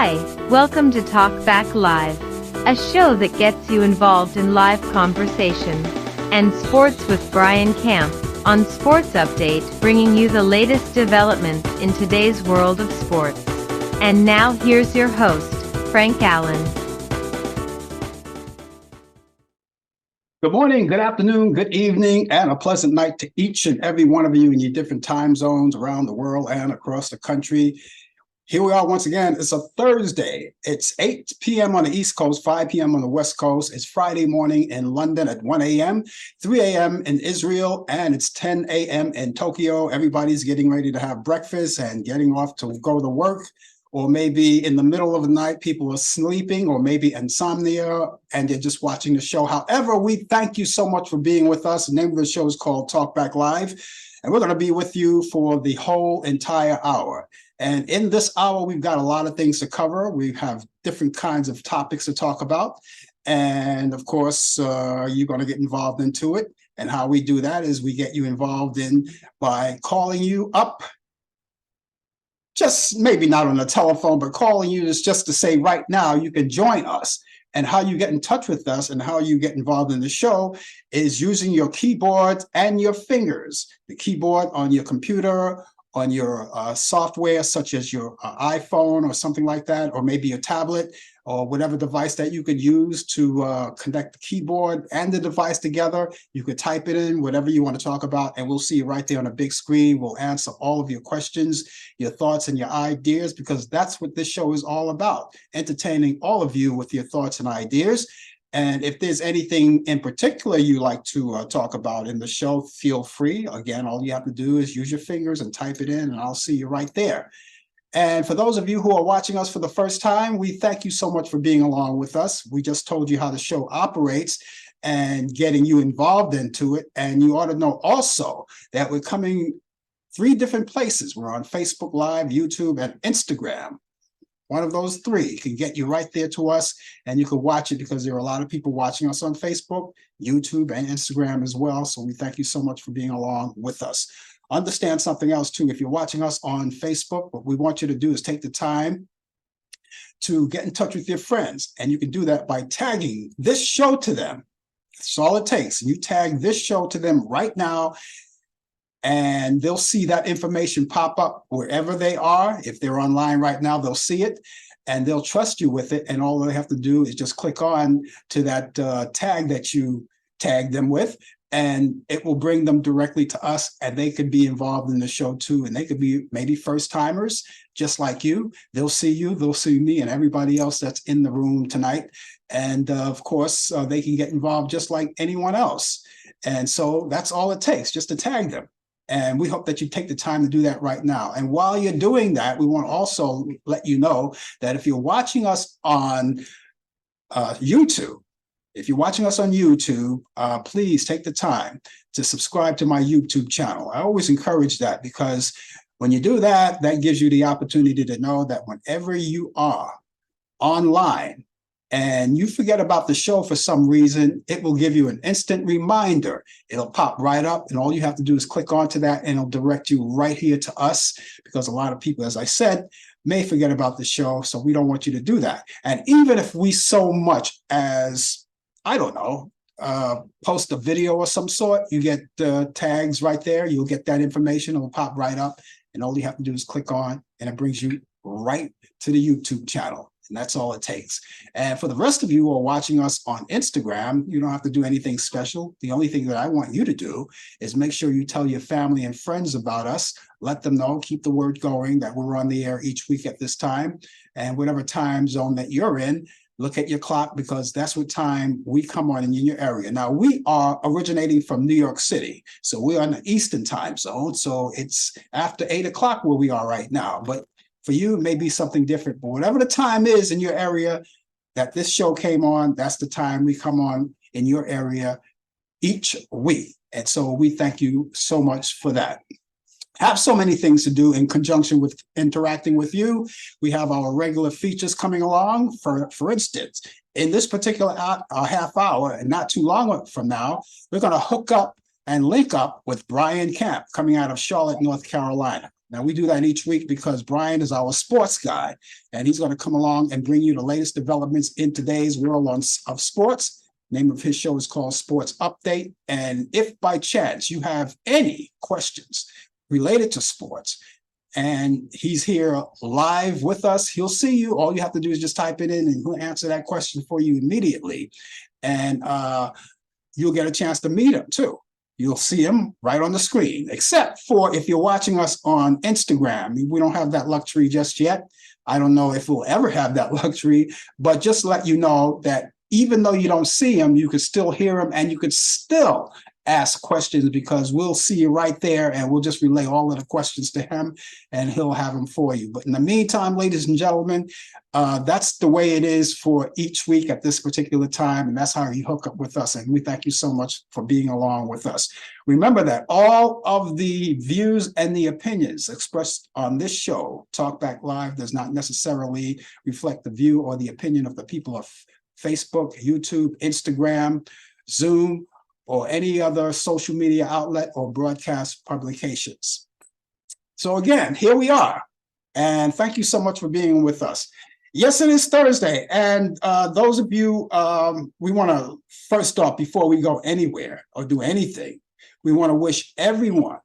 Hi, welcome to Talk Back Live, a show that gets you involved in live conversation and sports with Brian Camp on Sports Update, bringing you the latest developments in today's world of sports. And now here's your host, Frank Allan. Good morning, good afternoon, good evening, and a pleasant night to each and every one of you in your different time zones around the world and across the country. Here we are once again. It's a Thursday. It's 8 p.m. on the East Coast, 5 p.m. on the West Coast. It's Friday morning in London at 1 a.m., 3 a.m. in Israel, and it's 10 a.m. in Tokyo. Everybody's getting ready to have breakfast and getting off to go to work. Or maybe in the middle of the night, people are sleeping, or maybe insomnia, and they're just watching the show. However, we thank you so much for being with us. The name of the show is called Talk Back Live, and we're going to be with you for the whole entire hour. And in this hour, we've got a lot of things to cover. We have different kinds of topics to talk about. And of course, you're going to get involved into it. And how we do that is we get you involved in by calling you up. Just maybe not on the telephone, but calling you is just to say right now you can join us. And how you get in touch with us and how you get involved in the show is using your keyboard and your fingers. The keyboard on your computer, on your software, such as your iPhone or something like that, or maybe your tablet or whatever device that you could use to connect the keyboard and the device together. You could type it in, whatever you want to talk about, and we'll see you right there on a big screen. We'll answer all of your questions, your thoughts, and your ideas, because that's what this show is all about, entertaining all of you with your thoughts and ideas. And if there's anything in particular you like to talk about in the show, feel free. Again, all you have to do is use your fingers and type it in, and I'll see you right there. And for those of you who are watching us for the first time, we thank you so much for being along with us. We just told you how the show operates and getting you involved into it. And you ought to know also that we're coming 3 different places. We're on Facebook Live, YouTube, and Instagram. One of those 3 can get you right there to us, and you can watch it because there are a lot of people watching us on Facebook, YouTube, and Instagram as well. So we thank you so much for being along with us. Understand something else too. If you're watching us on Facebook, what we want you to do is take the time to get in touch with your friends. And you can do that by tagging this show to them. That's all it takes. You tag this show to them right now, and they'll see that information pop up wherever they are. If they're online right now, they'll see it and they'll trust you with it. And all they have to do is just click on to that tag that you tagged them with, and it will bring them directly to us, and they could be involved in the show too. And they could be maybe first timers, just like you. They'll see me, and everybody else that's in the room tonight. And of course, they can get involved just like anyone else. And so that's all it takes, just to tag them. And we hope that you take the time to do that right now. And while you're doing that, we want to also let you know that if you're watching us on YouTube, please take the time to subscribe to my YouTube channel. I always encourage that, because when you do that, that gives you the opportunity to know that whenever you are online and you forget about the show for some reason, it will give you an instant reminder. It'll pop right up, and all you have to do is click onto that, and it'll direct you right here to us, because a lot of people, as I said, may forget about the show, so we don't want you to do that. And even if we so much as, I don't know, post a video of some sort, you get tags right there, you'll get that information, it'll pop right up, and all you have to do is click on, and it brings you right to the YouTube channel. And that's all it takes. And for the rest of you who are watching us on Instagram, you don't have to do anything special. The only thing that I want you to do is make sure you tell your family and friends about us. Let them know, keep the word going that we're on the air each week at this time. And whatever time zone that you're in, look at your clock, because that's what time we come on in your area. Now, we are originating from New York City, so we're on the Eastern time zone. So it's after 8 o'clock where we are right now. But for you, it may be something different, but whatever the time is in your area that this show came on, that's the time we come on in your area each week. And so we thank you so much for that. Have so many things to do in conjunction with interacting with you. We have our regular features coming along. For instance, in this particular half hour, and not too long from now, we're going to hook up and link up with Brian Camp, coming out of Charlotte, North Carolina. Now, we do that each week because Brian is our sports guy, and he's going to come along and bring you the latest developments in today's world of sports. Name of his show is called Sports Update. And if by chance you have any questions related to sports, and he's here live with us, he'll see you. All you have to do is just type it in, and he'll answer that question for you immediately. And you'll get a chance to meet him too. You'll see him right on the screen, except for if you're watching us on Instagram. We don't have that luxury just yet. I don't know if we'll ever have that luxury, but just let you know that even though you don't see him, you can still hear him, and you could still ask questions, because we'll see you right there, and we'll just relay all of the questions to him, and he'll have them for you. But in the meantime, ladies and gentlemen, that's the way it is for each week at this particular time, and that's how you hook up with us. And we thank you so much for being along with us. Remember that all of the views and the opinions expressed on this show, Talkback Live, does not necessarily reflect the view or the opinion of the people of Facebook, YouTube, Instagram, Zoom, or any other social media outlet or broadcast publications. So again, here we are. And thank you so much for being with us. Yes, it is Thursday. And those of you, we want to, first off, before we go anywhere or do anything, we want to wish everyone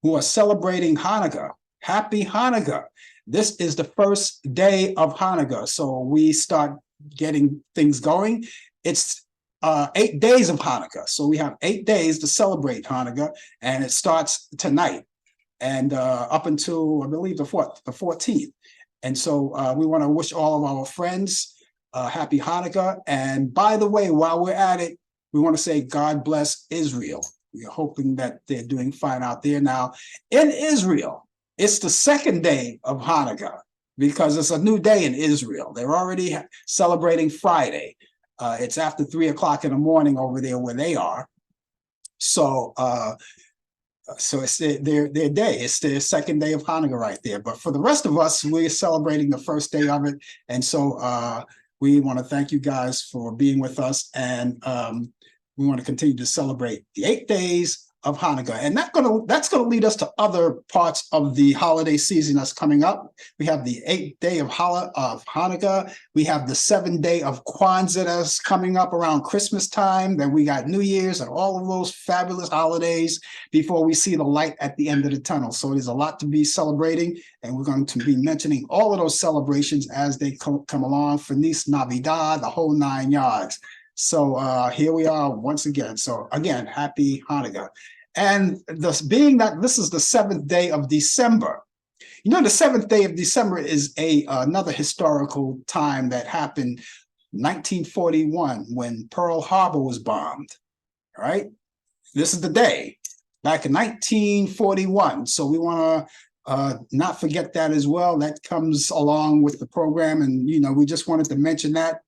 who are celebrating Hanukkah, happy Hanukkah. This is the first day of Hanukkah. So we start getting things going. It's 8 days of Hanukkah. So we have 8 days to celebrate Hanukkah, and it starts tonight and up until, I believe, the 14th. And so we want to wish all of our friends happy Hanukkah. And by the way, while we're at it, we want to say God bless Israel. We're hoping that they're doing fine out there. Now, in Israel, it's the second day of Hanukkah because it's a new day in Israel. They're already celebrating Friday. It's after 3 o'clock in the morning over there where they are. So it's their day. It's their second day of Hanukkah right there. But for the rest of us, we're celebrating the first day of it. And so we want to thank you guys for being with us. And we want to continue to celebrate the 8 days of Hanukkah. And that's going to lead us to other parts of the holiday season that's coming up. We have the 8th day of Hanukkah. We have the 7th day of Kwanzaa that's coming up around Christmas time. Then we got New Year's and all of those fabulous holidays before we see the light at the end of the tunnel. So there's a lot to be celebrating, and we're going to be mentioning all of those celebrations as they come along. Feliz Navidad, the whole 9 yards. So here we are once again. So again, happy Hanukkah. And being that this is the 7th day of December, you know, the 7th day of December is another historical time that happened 1941 when Pearl Harbor was bombed. All right. This is the day back in 1941. So we want to not forget that as well. That comes along with the program. And, you know, we just wanted to mention that.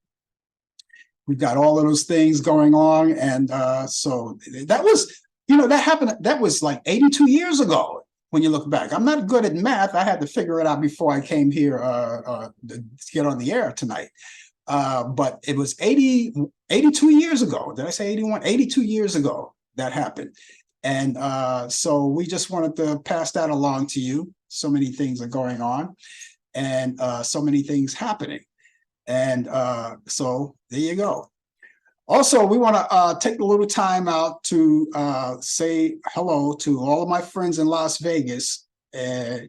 We've got all of those things going on. And so that was, you know, that happened. That was like 82 years ago when you look back. I'm not good at math. I had to figure it out before I came here to get on the air tonight. But it was 82 years ago. Did I say 81? 82 years ago that happened. And so we just wanted to pass that along to you. So many things are going on and so many things happening. And so there you go. Also, we want to take a little time out to say hello to all of my friends in Las Vegas and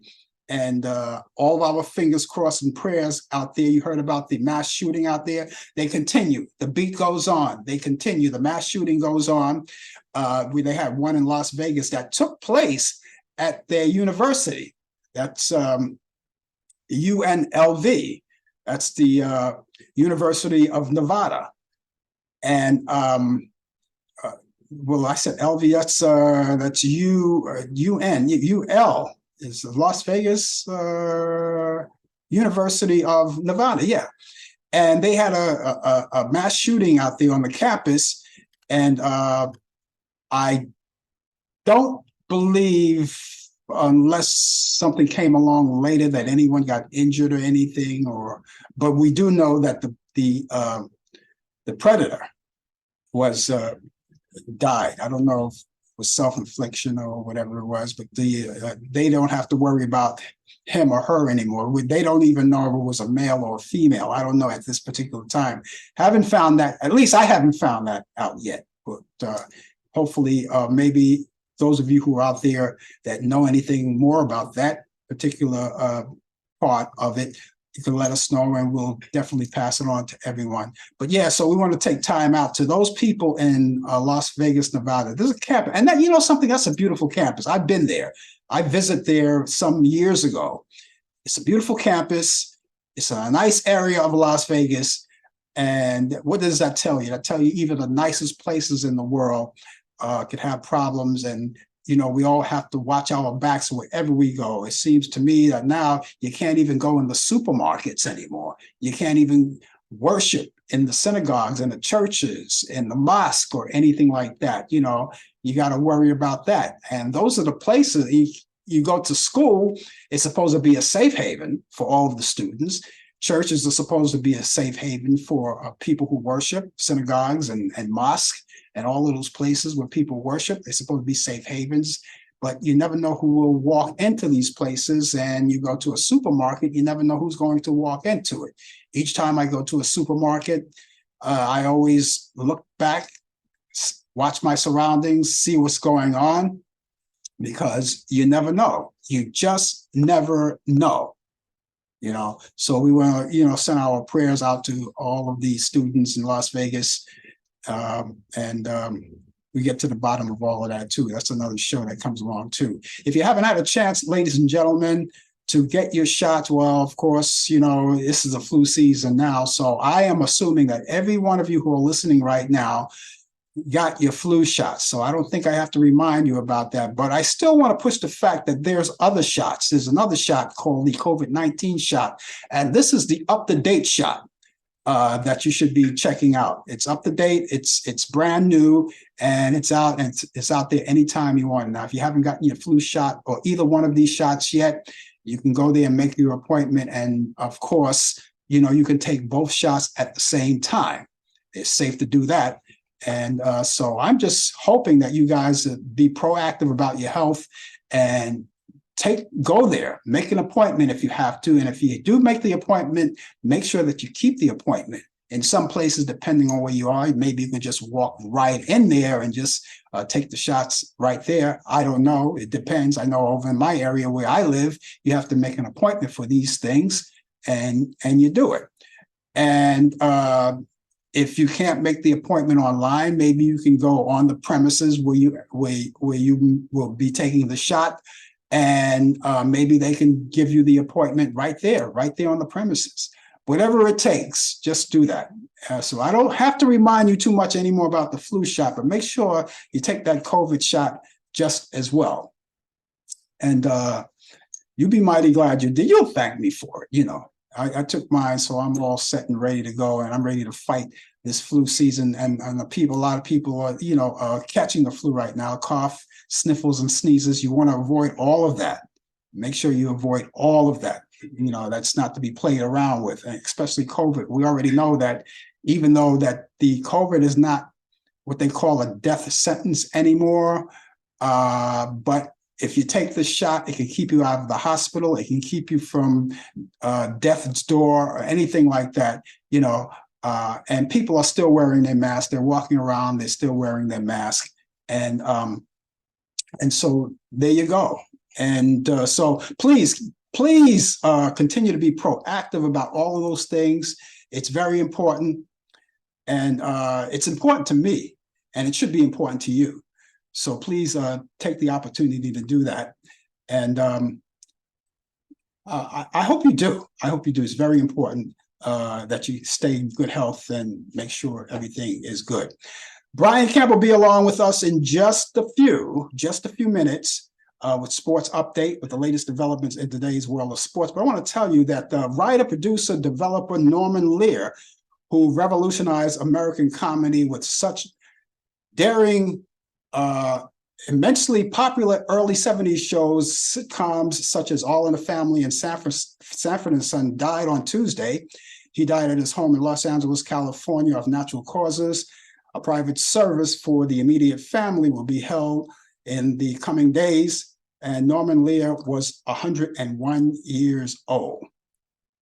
all of our fingers crossed and prayers out there. You heard about the mass shooting out there. They continue. The beat goes on. They continue. The mass shooting goes on. They had one in Las Vegas that took place at their university. That's UNLV. That's the University of Nevada. And well, I said LV. That's UL is Las Vegas University of Nevada. Yeah, and they had a mass shooting out there on the campus, and I don't believe, unless something came along later, that anyone got injured or anything. But we do know that the predator was died. I don't know was self-infliction or whatever it was, but they don't have to worry about him or her anymore. They don't even know if it was a male or a female. I don't know at this particular time. Haven't found that, at least I haven't found that out yet. But hopefully, maybe those of you who are out there that know anything more about that particular part of it, you can let us know and we'll definitely pass it on to everyone. But yeah, so we want to take time out to those people in Las Vegas, Nevada. There's a campus, and that, you know something, that's a beautiful campus. I've been there. I visited there some years ago. It's a beautiful campus. It's a nice area of Las Vegas. And what does that tell you? That tell you even the nicest places in the world could have problems, and you know, we all have to watch our backs wherever we go. It seems to me that now you can't even go in the supermarkets anymore. You can't even worship in the synagogues and the churches and the mosque or anything like that. You know, you got to worry about that. And those are the places you go to school. It's supposed to be a safe haven for all of the students. Churches are supposed to be a safe haven for people who worship, synagogues and mosques. And all of those places where people worship, they're supposed to be safe havens, but you never know who will walk into these places. And you go to a supermarket, you never know who's going to walk into it. Each time I go to a supermarket, I always look back, watch my surroundings, see what's going on, because you never know. You just never know. You know, so we want to, you know, send our prayers out to all of these students in Las Vegas. We get to the bottom of all of that too. That's another show that comes along too. If you haven't had a chance, ladies and gentlemen, to get your shots, well, of course, you know, this is a flu season now. So I am assuming that every one of you who are listening right now got your flu shots. So I don't think I have to remind you about that, but I still want to push the fact that there's other shots. There's another shot called the COVID-19 shot, and this is the up-to-date shot. That you should be checking out. It's up to date. It's brand new, and it's out there anytime you want. Now, if you haven't gotten your flu shot or either one of these shots yet, you can go there and make your appointment. And of course, you know, you can take both shots at the same time. It's safe to do that. And so I'm just hoping that you guys be proactive about your health and go there, make an appointment if you have to. And if you do make the appointment, make sure that you keep the appointment. In some places, depending on where you are, maybe you can just walk right in there and just take the shots right there. I don't know. It depends. I know over in my area where I live, you have to make an appointment for these things, and you do it. And if you can't make the appointment online, maybe you can go on the premises where you will be taking the shot. And maybe they can give you the appointment right there on the premises. Whatever it takes, just do that. So I don't have to remind you too much anymore about the flu shot, but make sure you take that COVID shot just as well. And you'll be mighty glad you did. You'll thank me for it. You know, I took mine, so I'm all set and ready to go, and I'm ready to fight this flu season. And a lot of people are, you know, catching the flu right now, cough, sniffles, and sneezes. You want to avoid all of that. Make sure you avoid all of that. You know, that's not to be played around with, and especially COVID. We already know that even though that the COVID is not what they call a death sentence anymore, but if you take the shot, it can keep you out of the hospital. It can keep you from death's door or anything like that, you know. And people are still wearing their mask. They're walking around. They're still wearing their mask. And so there you go. And so please continue to be proactive about all of those things. It's very important. And it's important to me. And it should be important to you. So please take the opportunity to do that. And I hope you do. I hope you do. It's very important that you stay in good health and make sure everything is good. Brian Camp will be along with us in just a few minutes with Sports Update, with the latest developments in today's world of sports. But I want to tell you that the writer, producer, developer Norman Lear, who revolutionized American comedy with such daring, immensely popular early 70s shows, sitcoms such as All in the Family and Sanford and Son, died on Tuesday. He died at his home in Los Angeles, California, of natural causes. A private service for the immediate family will be held in the coming days, and Norman Lear was 101 years old.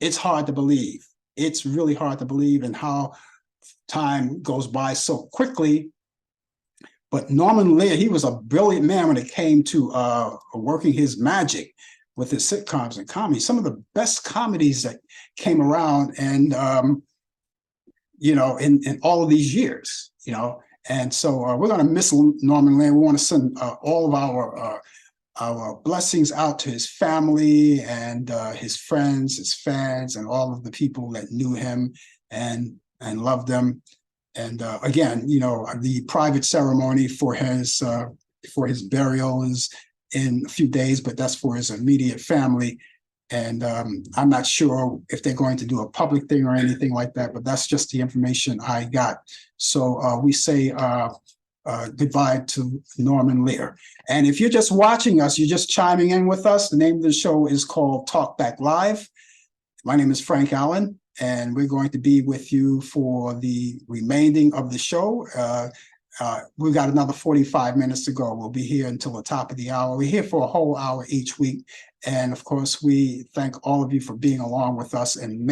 It's hard to believe. It's really hard to believe in how time goes by so quickly. But Norman Lear, he was a brilliant man when it came to working his magic with his sitcoms and comedies. Some of the best comedies that came around, and in all of these years, And so we're going to miss Norman Lear. We want to send all of our blessings out to his family and his friends, his fans, and all of the people that knew him and loved him. And again, the private ceremony for his burial is in a few days, but that's for his immediate family. And I'm not sure if they're going to do a public thing or anything like that, but that's just the information I got. So we say goodbye to Norman Lear. And if you're just watching us, you're just chiming in with us, the name of the show is called Talk Back Live. My name is Frank Allan, and we're going to be with you for the remaining of the show. We've got another 45 minutes to go. We'll be here until the top of the hour. We're here for a whole hour each week. And of course, we thank all of you for being along with us and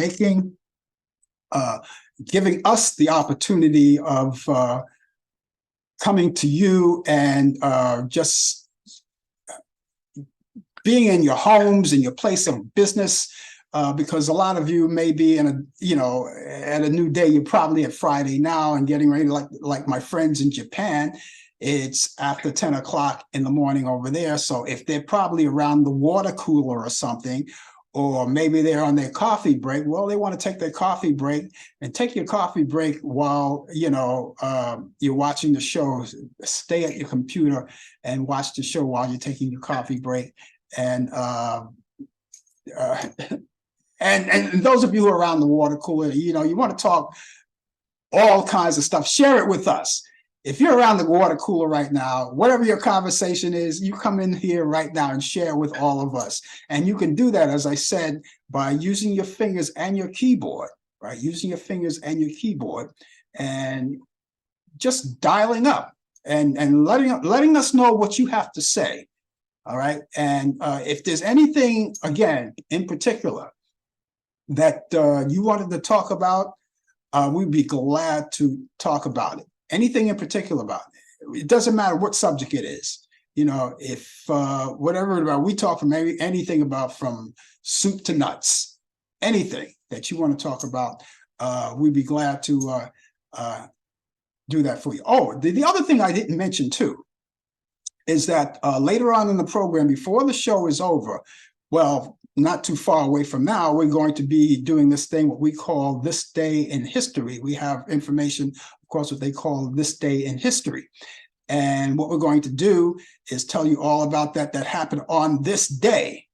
giving us the opportunity of coming to you and just being in your homes, in your place of business, because a lot of you may be at a new day. You're probably at Friday now and getting ready, like my friends in Japan. It's after 10 o'clock in the morning over there. So if they're probably around the water cooler or something, or maybe they're on their coffee break, well, they want to take their coffee break, and take your coffee break while, you're watching the show. Stay at your computer and watch the show while you're taking your coffee break. And and those of you who are around the water cooler, you want to talk all kinds of stuff, share it with us. If you're around the water cooler right now, whatever your conversation is, you come in here right now and share with all of us. And you can do that, as I said, by using your fingers and your keyboard, right? Using your fingers and your keyboard and just dialing up and letting us know what you have to say. All right. And if there's anything, again, in particular that you wanted to talk about, we'd be glad to talk about it. Anything in particular about it. It doesn't matter what subject it is. If whatever about, we talk from anything about, from soup to nuts, anything that you want to talk about, we'd be glad to do that for you. Oh, the other thing I didn't mention too is that later on in the program, before the show is over, well, not too far away from now, we're going to be doing this thing, what we call This Day in History. We have information, of course, what they call This Day in History. And what we're going to do is tell you all about that happened on this day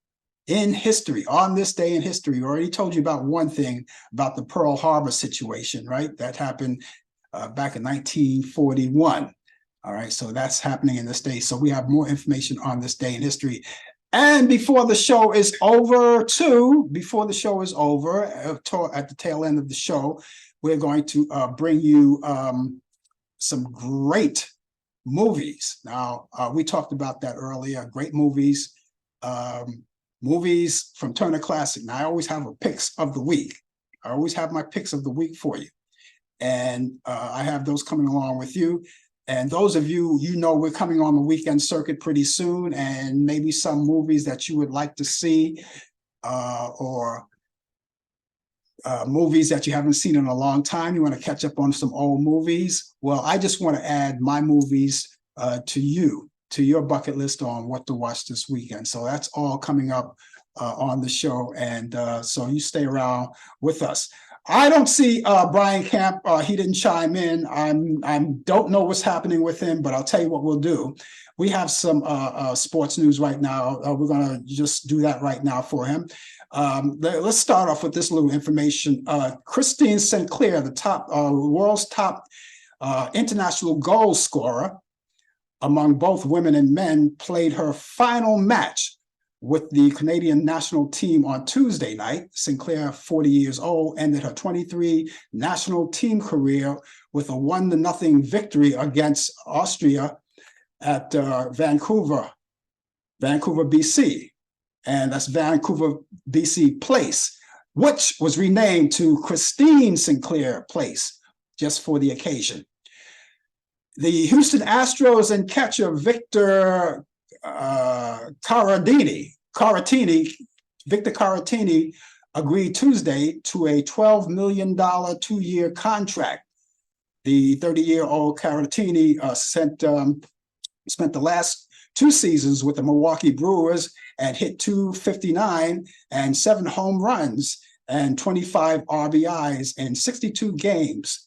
in history, on this day in history. We already told you about one thing, about the Pearl Harbor situation, right? That happened back in 1941. All right, so that's happening in this day. So we have more information on this day in history. And before the show is over, at the tail end of the show, we're going to bring you some great movies. Now, we talked about that earlier, great movies, movies from Turner Classic. Now, I always have a picks of the week. I always have my picks of the week for you. And I have those coming along with you. And those of you, we're coming on the weekend circuit pretty soon, and maybe some movies that you would like to see, or movies that you haven't seen in a long time. You want to catch up on some old movies. Well, I just want to add my movies to your bucket list on what to watch this weekend. So that's all coming up on the show. And so you stay around with us. I don't see Brian Camp. He didn't chime in. I don't know what's happening with him, but I'll tell you what we'll do. We have some sports news right now. We're going to just do that right now for him. Let's start off with this little information. Christine Sinclair, the world's top international goal scorer among both women and men, played her final match with the Canadian national team on Tuesday night. Sinclair, 40 years old, ended her 23 national team career with a 1-0 victory against Austria at Vancouver, BC. And that's Vancouver, BC Place, which was renamed to Christine Sinclair Place just for the occasion. The Houston Astros and catcher Victor Caratini agreed Tuesday to a $12 million two-year contract. The 30-year-old Caratini spent the last two seasons with the Milwaukee Brewers and hit .259 and 7 home runs and 25 RBIs in 62 games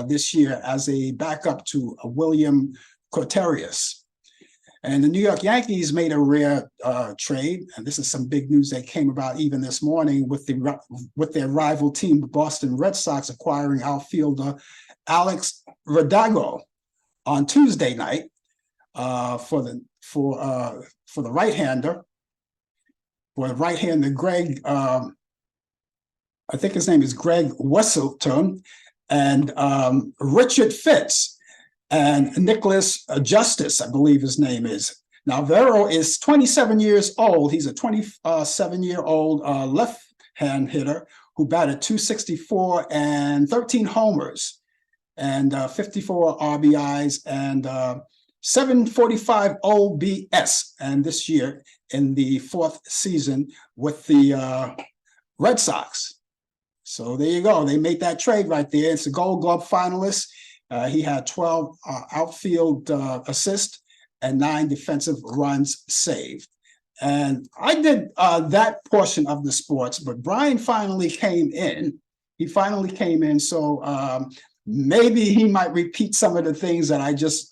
this year as a backup to William Contreras. And the New York Yankees made a rare trade, and this is some big news that came about even this morning with their rival team, the Boston Red Sox, acquiring outfielder Alex Verdugo on Tuesday night for the right-hander. Greg, I think his name is Greg Wesselton, and Richard Fitz, and Nicholas Justice, I believe his name is. Now, Vero is 27 years old. He's a 27-year-old left-hand hitter who batted .264 and 13 homers and 54 RBIs and 745 OBS. And this year in the 4th season with the Red Sox. So there you go. They made that trade right there. It's a Gold Glove finalist. He had 12 outfield assists and 9 defensive runs saved. And I did that portion of the sports, but Brian finally came in. He finally came in, so maybe he might repeat some of the things that I just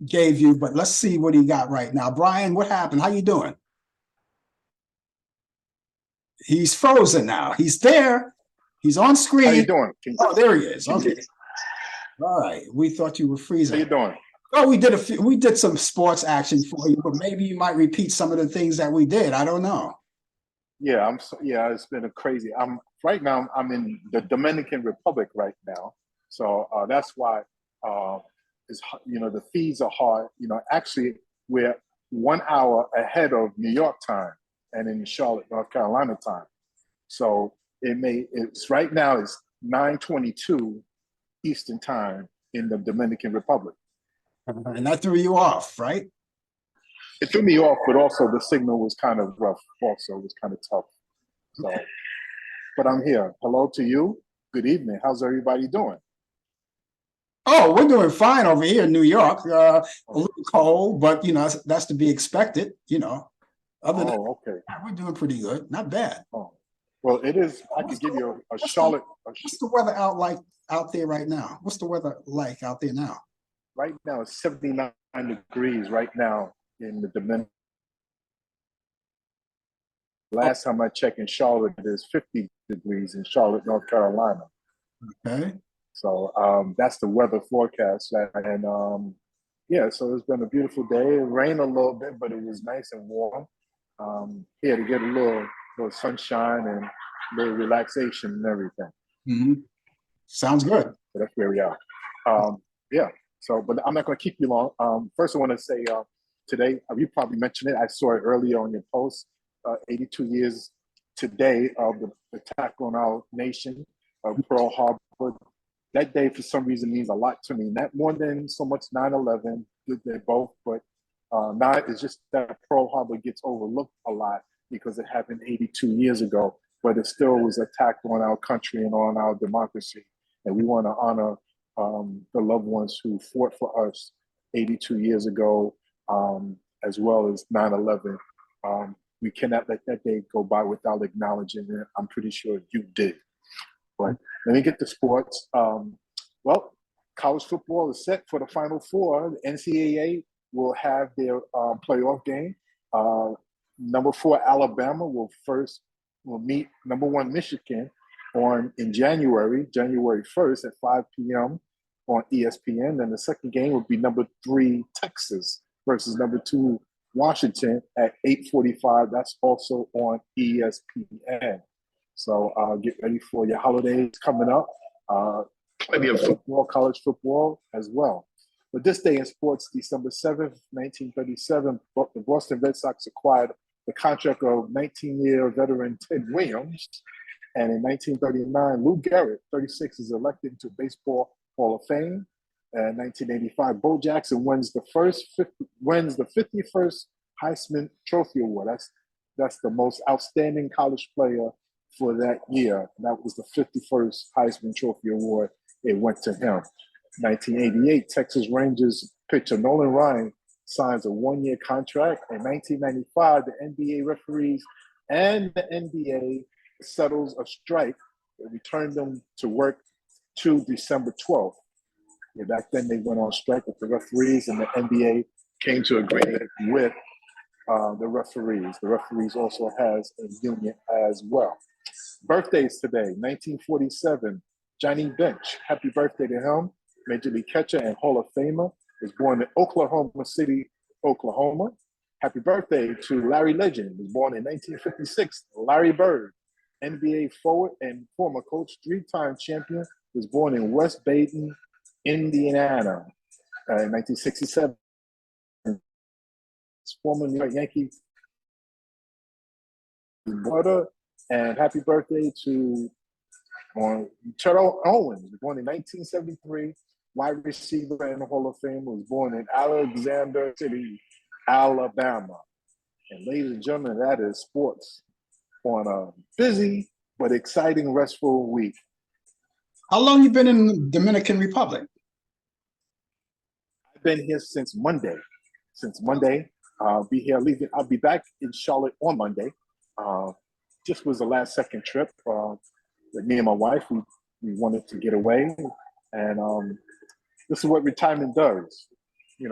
gave you, but let's see what he got right now. Brian, what happened? How you doing? He's frozen now. He's there. He's on screen. How you doing? Oh, there he is. Okay. All right. We thought you were freezing. How you doing? Oh, we did some sports action for you, but maybe you might repeat some of the things that we did. I don't know. Yeah, it's been a crazy. Right now I'm in the Dominican Republic right now. So that's why the feeds are hard. Actually we're 1 hour ahead of New York time and in Charlotte, North Carolina time. So it's right now it's 9:22 Eastern time in the Dominican Republic. And that threw you off, right? It threw me off, but also the signal was kind of rough. Also, it was kind of tough. So, but I'm here. Hello to you. Good evening. How's everybody doing? Oh, we're doing fine over here in New York. A little cold, but that's to be expected. Other than okay. We're doing pretty good. Not bad. Oh, well, it is. I could give you a Charlotte. What's the weather out there right now? What's the weather like out there now? Right now, it's 79 degrees right now in the Dominican. Last time I checked in Charlotte, it is 50 degrees in Charlotte, North Carolina. Okay. So that's the weather forecast. And so it's been a beautiful day. It rained a little bit, but it was nice and warm. Here to get a little sunshine and a little relaxation and everything. Mm-hmm. Sounds good. So that's where we are. So, but I'm not going to keep you long. First, I want to say today, you probably mentioned it. I saw it earlier on your post. 82 years today of the attack on our nation, of Pearl Harbor. That day, for some reason, means a lot to me. Not more than so much 9/11. They're both, but not. It's just that Pearl Harbor gets overlooked a lot because it happened 82 years ago. But it still was an attack on our country and on our democracy, and we want to honor the loved ones who fought for us 82 years ago, as well as 9/11. We cannot let that day go by without acknowledging it. I'm pretty sure you did. But let me get to sports. College football is set for the Final Four. The NCAA will have their playoff game. Number 4 Alabama will meet number 1 Michigan in January 1st at 5 p.m. on ESPN. And the second game will be number 3 Texas versus number 2 Washington at 8:45. That's also on ESPN. So get ready for your holidays coming up. Plenty of football, college football as well. But this day in sports, December 7th, 1937, the Boston Red Sox acquired the contract of 19-year veteran Ted Williams. And in 1939, Lou Gehrig, 36, is elected into Baseball Hall of Fame. And 1985, Bo Jackson wins the 51st Heisman Trophy Award. That's the most outstanding college player for that year. That was the 51st Heisman Trophy Award. It went to him. 1988, Texas Rangers pitcher Nolan Ryan signs a one-year contract. In 1995, the NBA referees and the NBA settles a strike that returned them to work to December 12th. Yeah, back then they went on strike with the referees, and the NBA came to agreement with the referees. The referees also has a union as well. Birthdays today, 1947, Johnny Bench. Happy birthday to him. Major League catcher and Hall of Famer. Was born in Oklahoma City, Oklahoma. Happy birthday to Larry Legend. Was born in 1956. Larry Bird, NBA forward and former coach, three-time champion. Was born in West Baden, Indiana, in 1967. Former New York Yankee brother. And happy birthday to Terrell Owens, born in 1973, wide receiver in the Hall of Fame, was born in Alexander City, Alabama. And ladies and gentlemen, that is sports on a busy but exciting, restful week. How long you been in the Dominican Republic? I've been here since Monday. I'll be here leaving. I'll be back in Charlotte on Monday. Just was a last second trip. With me and my wife, we wanted to get away, and this is what retirement does. We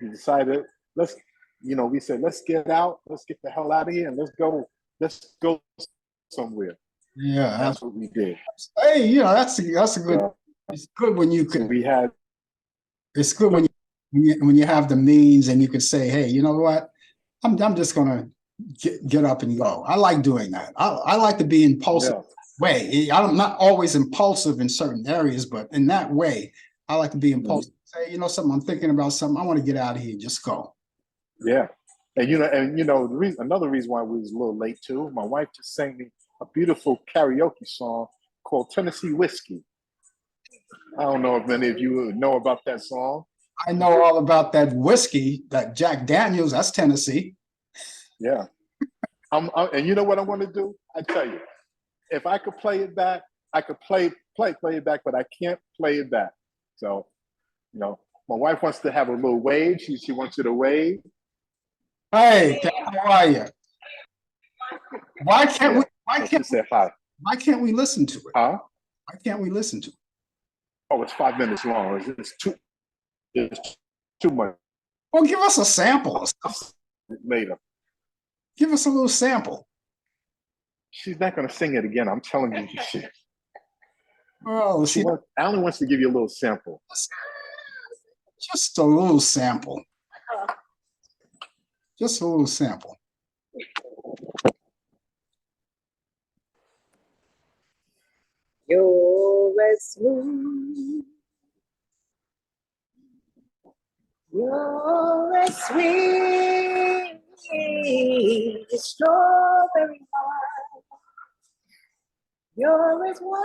decided we said let's get out, let's get the hell out of here, and let's go somewhere. Yeah, that's what we did. Hey, that's a good. It's good when you can. It's good when you have the means and you could say, hey, you know what, I'm just gonna get up and go. I like doing that. I like to be impulsive. Yeah. Way. I'm not always impulsive in certain areas, but in that way, I like to be impulsive. Say, something, I'm thinking about something, I want to get out of here, just go. Yeah. And another reason why we was a little late too, my wife just sang me a beautiful karaoke song called Tennessee Whiskey. I don't know if many of you know about that song. I know all about that whiskey, that Jack Daniels, that's Tennessee. Yeah. And you know what I'm going to do? I tell you. If I could play it back, I could play it back, but I can't play it back. So, my wife wants to have a little wave. She wants you to wave. Hey, how are you? Why can't we? Why can't we listen to it? Huh? Why can't we listen to it? Oh, it's 5 minutes long. It's too much. Well, give us a sample. Later. Give us a little sample. She's not going to sing it again. I'm telling you. Oh, Allan wants to give you a little sample. Just a little sample. Just a little sample. You're as smooth. You're as sweet as strawberry wine. You're as warm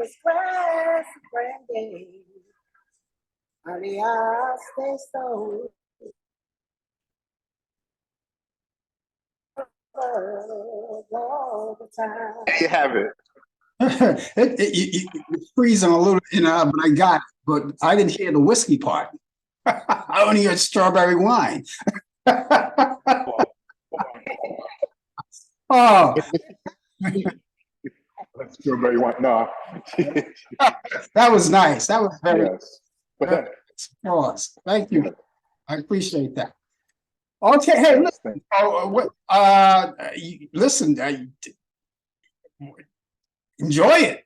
as grass and brandy. Honey, I'll stay so. All the time. There you have it. It's freezing a little, but I got it. But I didn't hear the whiskey part. I only heard strawberry wine. Oh. Strawberry wine. No. That was nice. That was very yes. Applause. Thank you. I appreciate that. Okay, hey, listen. Listen. Enjoy it.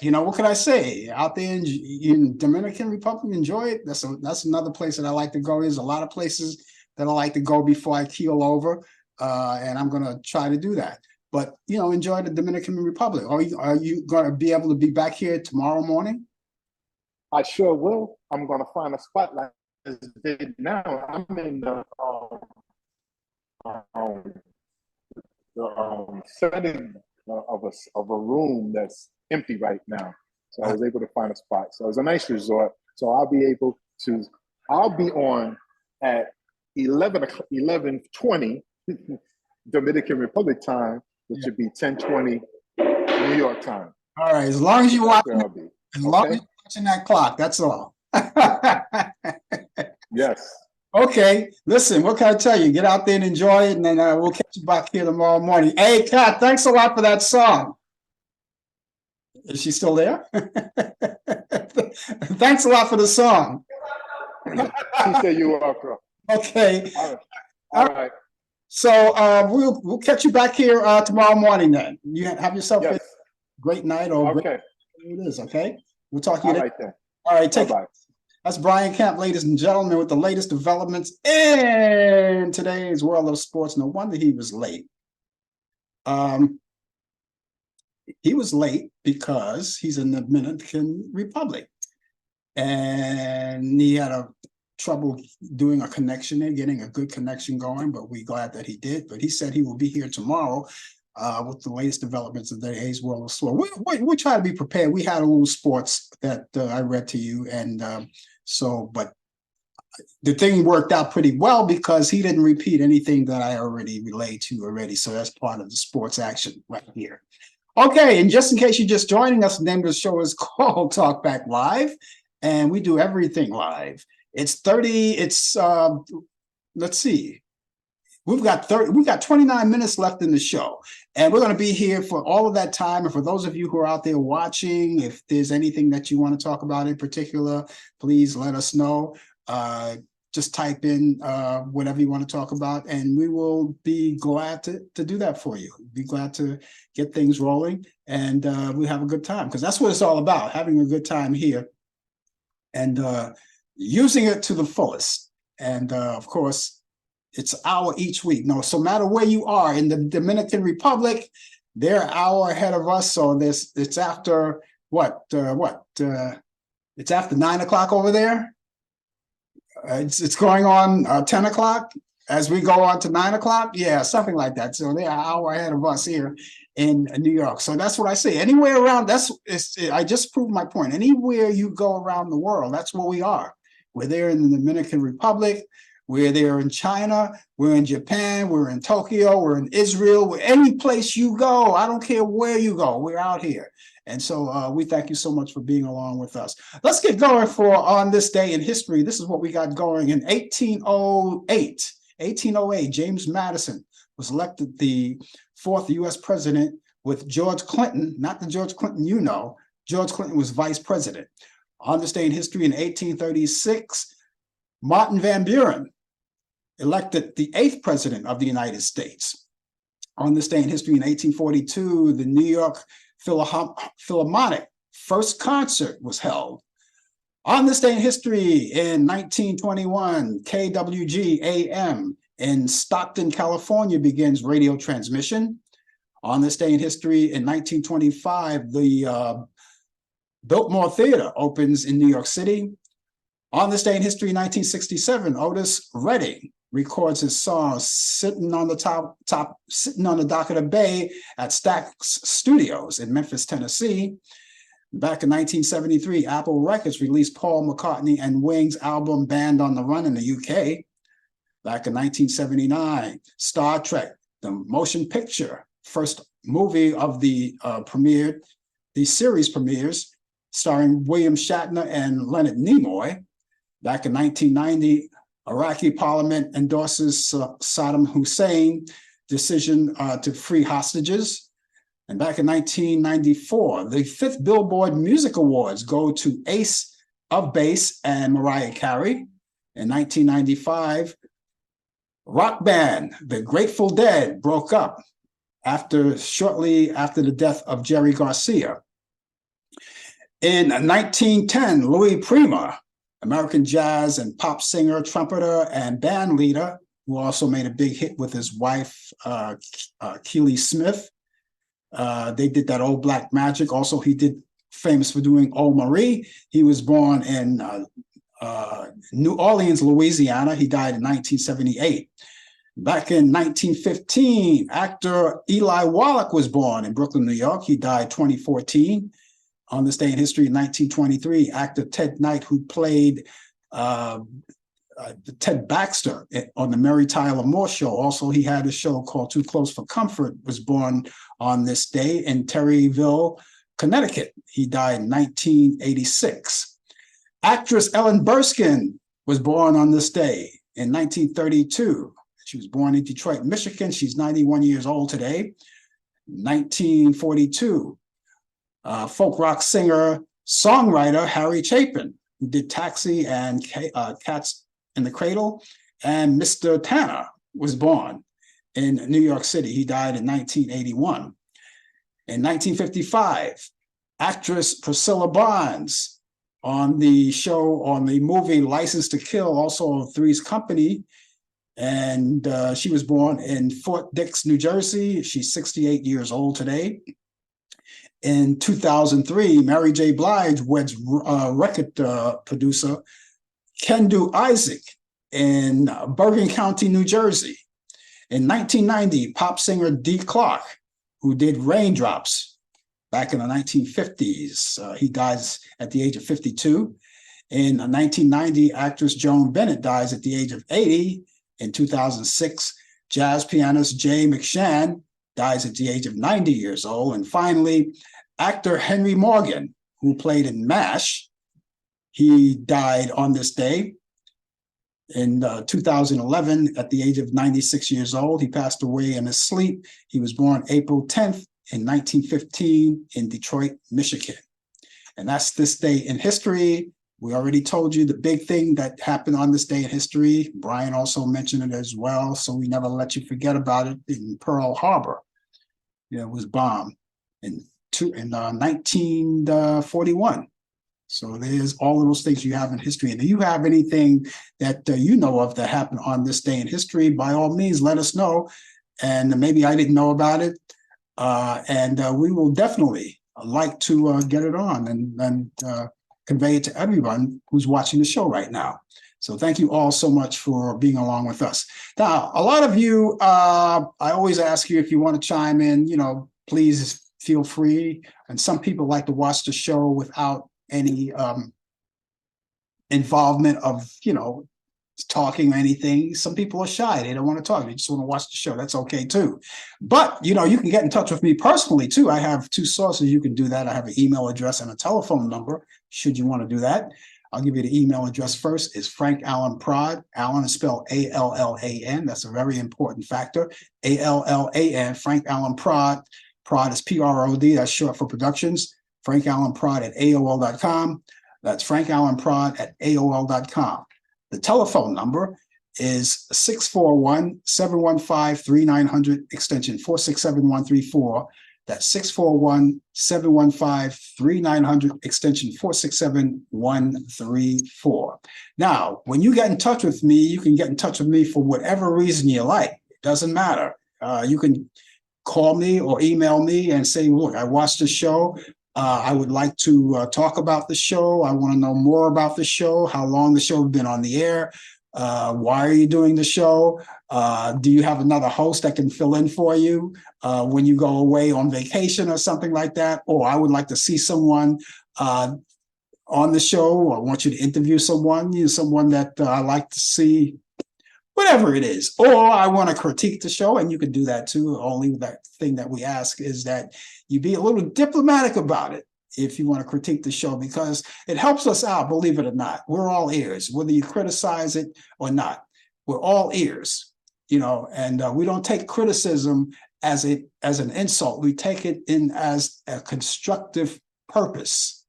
What can I say? Out there in Dominican Republic, enjoy it. That's another place that I like to go. There's a lot of places that I like to go before I keel over, and I'm going to try to do that. But enjoy the Dominican Republic. Are you going to be able to be back here tomorrow morning? I sure will. I'm going to find a spot like this did now. I'm in um, the setting of a room that's empty right now. So I was able to find a spot. So it's a nice resort. So I'll be on at 11:20 Dominican Republic time, which would be 10:20 New York time. All right, as long as you watch, as long as Okay. you're watching that clock, that's all. Yes. Okay, listen, what can I tell you? Get out there and enjoy it, and then we'll catch you back here tomorrow morning. Hey, Kat, thanks a lot for that song. Is she still there? Thanks a lot for the song. She said you are welcome. Okay. All right. So we'll catch you back here tomorrow morning then. You have yourself a Yes. great night or Okay. great it is, okay? We'll talk to you All later. right then. All right, take care. Bye-bye. That's Brian Camp, ladies and gentlemen, with the latest developments in today's world of sports. No wonder he was late. He was late because he's in the Dominican Republic. And he had trouble doing a connection there, getting a good connection going, but we're glad that he did. But he said he will be here tomorrow with the latest developments of today's world of sport. We try to be prepared. We had a little sports that I read to you, and but the thing worked out pretty well because he didn't repeat anything that I already relayed to already. So that's part of the sports action right here. Okay, and just in case you're just joining us, the name of the show is called Talk Back Live, and we do everything live. Let's see. We've got 29 minutes left in the show, and we're going to be here for all of that time. And for those of you who are out there watching, if there's anything that you want to talk about in particular, please let us know. Just type in whatever you want to talk about, and we will be glad to do that for you. Be glad to get things rolling, and we have a good time, because that's what it's all about, having a good time here and using it to the fullest. And of course, it's an hour each week. No matter where you are in the Dominican Republic, they're an hour ahead of us. So it's after it's after 9 o'clock over there. It's going on 10 o'clock as we go on to 9 o'clock. Yeah, something like that. So they're an hour ahead of us here in New York. So that's what I say. Anywhere around, I just proved my point. Anywhere you go around the world, that's where we are. We're there in the Dominican Republic. We're there in China. We're in Japan. We're in Tokyo. We're in Israel. Any place you go, I don't care where you go, we're out here. And so we thank you so much for being along with us. Let's get going on this day in history. This is what we got going. In 1808, James Madison was elected the 4th U.S. president with George Clinton, not the George Clinton you know. George Clinton was vice president. On this day in history, in 1836, Martin Van Buren elected the 8th president of the United States. On this day in history, in 1842, the New York Philharmonic first concert was held. On this day in history, in 1921, KWG-AM in Stockton, California begins radio transmission. On this day in history, in 1925, the Biltmore Theater opens in New York City. On this day in history, 1967, Otis Redding records his song "Sitting on the Dock of the Bay" at Stax Studios in Memphis, Tennessee. Back in 1973, Apple Records released Paul McCartney and Wings' album "Band on the Run" in the UK. Back in 1979, Star Trek, the motion picture, first movie of the series premieres, starring William Shatner and Leonard Nimoy. Back in 1990, Iraqi parliament endorses Saddam Hussein decision to free hostages. And back in 1994, the 5th Billboard Music Awards go to Ace of Base and Mariah Carey. In 1995, rock band The Grateful Dead broke up shortly after the death of Jerry Garcia. In 1910, Louis Prima, American jazz and pop singer, trumpeter, and band leader, who also made a big hit with his wife, Keely Smith. They did that Old Black Magic. Also, he did famous for doing Oh Marie. He was born in New Orleans, Louisiana. He died in 1978. Back in 1915, actor Eli Wallach was born in Brooklyn, New York. He died 2014. On this day in history, in 1923, actor Ted Knight, who played Ted Baxter on the Mary Tyler Moore Show. Also, he had a show called Too Close for Comfort, was born on this day in Terryville, Connecticut. He died in 1986. Actress Ellen Burstyn was born on this day in 1932. She was born in Detroit, Michigan. She's 91 years old today. 1942, folk rock singer, songwriter Harry Chapin, who did Taxi and Cats in the Cradle, and Mr. Tanner was born in New York City. He died in 1981. In 1955, actress Priscilla Barnes on the movie License to Kill, also Three's Company, and she was born in Fort Dix, New Jersey. She's 68 years old today. In 2003, Mary J. Blige weds record producer Kendu Isaac in Bergen County, New Jersey. In 1990, pop singer Dee Clark, who did Raindrops back in the 1950s, he dies at the age of 52. In 1990, actress Joan Bennett dies at the age of 80. In 2006, jazz pianist Jay McShann dies at the age of 90 years old. And finally, actor Henry Morgan, who played in MASH, he died on this day in 2011 at the age of 96 years old. He passed away in his sleep. He was born April 10th in 1915 in Detroit, Michigan. And that's this day in history. We already told you the big thing that happened on this day in history. Brian also mentioned it as well, so we never let you forget about it. In Pearl Harbor, it was bombed in 1941. So there's all of those things you have in history. And if you have anything that you know of that happened on this day in history, by all means, let us know. And maybe I didn't know about it. And we will definitely like to get it on and convey it to everyone who's watching the show right now. So thank you all so much for being along with us. Now, a lot of you, I always ask you if you want to chime in, please feel free. And some people like to watch the show without any involvement of, talking or anything. Some people are shy. They don't want to talk. They just want to watch the show. That's okay too. But, you can get in touch with me personally too. I have two sources you can do that. I have an email address and a telephone number, should you want to do that. I'll give you the email address first. It's Frank Allan Prod. Allan is spelled A-L-L-A-N. That's a very important factor. A-L-L-A-N, Frank Allan Prod. Prod is P-R-O-D. That's short for Productions. Frank Allan Prod at AOL.com. That's Frank Allan Prod at AOL.com. The telephone number is 641-715-3900, extension 467134. That's 641-715-3900, extension 467134. Now, when you get in touch with me, you can get in touch with me for whatever reason you like. It doesn't matter. You can call me or email me and say, look, I watched the show. I would like to talk about the show. I want to know more about the show, how long the show has been on the air. Why are you doing the show? Do you have another host that can fill in for you when you go away on vacation or something like that? Or I would like to see someone on the show, or I want you to interview someone, someone that I like to see, whatever it is. Or I want to critique the show, and you can do that too. Only that thing that we ask is that you be a little diplomatic about it if you want to critique the show, because it helps us out, believe it or not. We're all ears, whether you criticize it or not. We're all ears, and we don't take criticism as an insult. We take it in as a constructive purpose.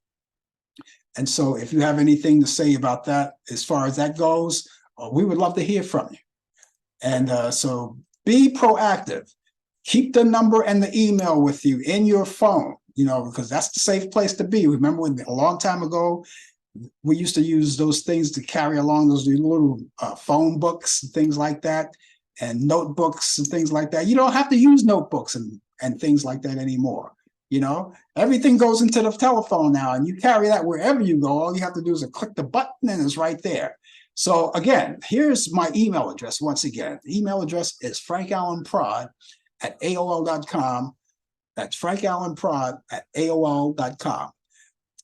And so if you have anything to say about that, as far as that goes, we would love to hear from you. And so be proactive. Keep the number and the email with you in your phone, because that's the safe place to be. Remember a long time ago, we used to use those things to carry along, those little phone books and things like that, and notebooks and things like that. You don't have to use notebooks and things like that anymore. You know, everything goes into the telephone now, and you carry that wherever you go. All you have to do is click the button and it's right there. So again, here's my email address once again. The email address is frankallenprod@aol.com. That's frankallenprod@aol.com.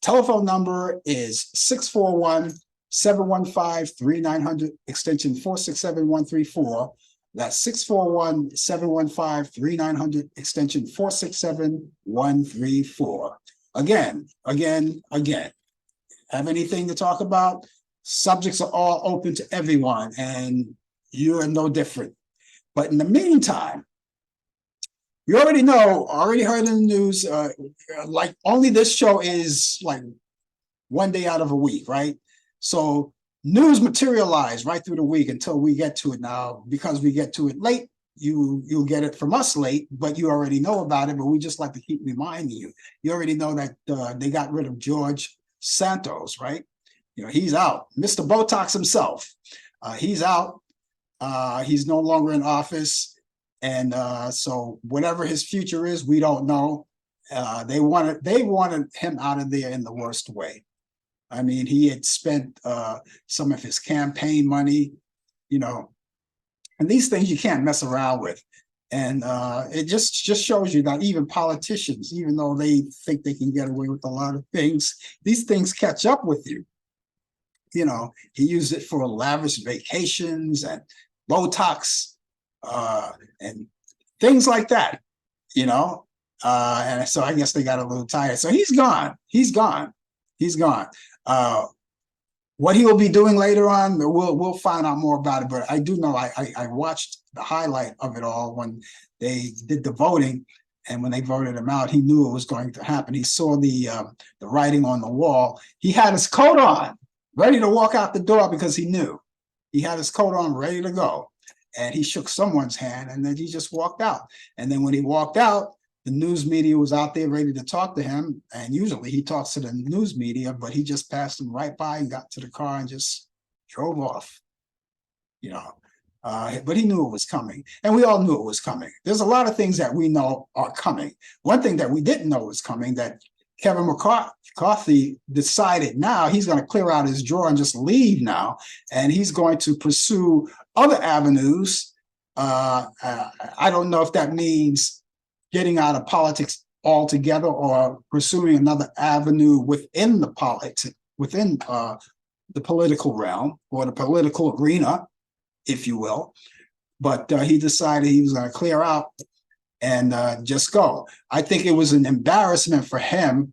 Telephone number is 641-715-3900, extension 467134. That's 641-715-3900, extension 467134. Again. Have anything to talk about? Subjects are all open to everyone, and you are no different. But in the meantime, you already know, already heard in the news, like only this show is like one day out of a week, right? So news materialize right through the week until we get to it now. Because we get to it late, you'll get it from us late, but you already know about it, but we just like to keep reminding you. You already know that they got rid of George Santos, right? You know, he's out. Mr. Botox himself, he's out. He's no longer in office. And so whatever his future is, we don't know. They wanted him out of there in the worst way. I mean, he had spent some of his campaign money, you know, and these things you can't mess around with. And it just shows you that even politicians, even though they think they can get away with a lot of things, these things catch up with you. You know, he used it for lavish vacations and Botox and things like that, you know. And so I guess they got a little tired. So he's gone. What he will be doing later on, we'll find out more about it. But I do know I watched the highlight of it all when they did the voting, and when they voted him out, he knew it was going to happen. He saw the writing on the wall. He had his coat on, ready to walk out the door because he knew. He had his coat on, ready to go, and he shook someone's hand, and then he just walked out. And then when he walked out, the news media was out there ready to talk to him. And usually he talks to the news media, but he just passed them right by and got to the car and just drove off, you know. But he knew it was coming, and we all knew it was coming. There's a lot of things that we know are coming. One thing that we didn't know was coming, that Kevin McCarthy decided now he's going to clear out his drawer and just leave now, and he's going to pursue other avenues. I don't know if that means getting out of politics altogether or pursuing another avenue within the political realm or the political arena, if you will. But he decided he was going to clear out and just go. I think it was an embarrassment for him,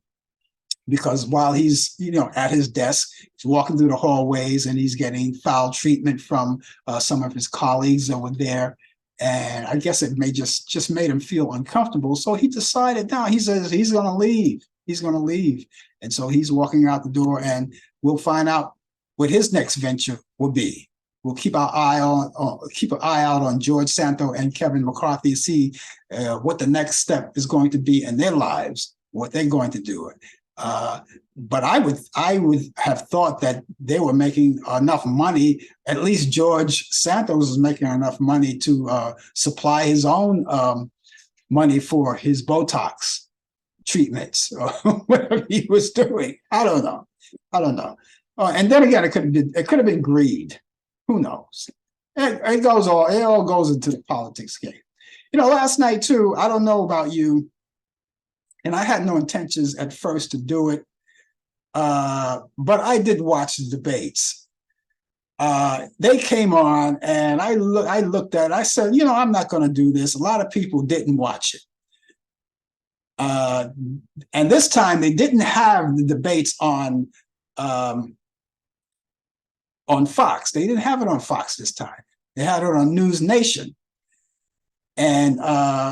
because while he's, you know, at his desk, he's walking through the hallways and he's getting foul treatment from some of his colleagues that were there. And I guess it may just made him feel uncomfortable. So he decided now, he says he's going to leave. He's going to leave. And so he's walking out the door, and we'll find out what his next venture will be. We'll keep an eye out on George Santos and Kevin McCarthy to see what the next step is going to be in their lives, what they're going to do. But I would have thought that they were making enough money. At least George Santos is making enough money to supply his own money for his Botox treatments or whatever he was doing. I don't know. And then again, it could have been greed. Who knows? It all goes into the politics game. You know, last night too, I don't know about you, and I had no intentions at first to do it, but I did watch the debates. They came on, and I looked at it. I said, you know, I'm not going to do this. A lot of people didn't watch it. And this time they didn't have the debates on Fox. They didn't have it on Fox this time. They had it on News Nation. And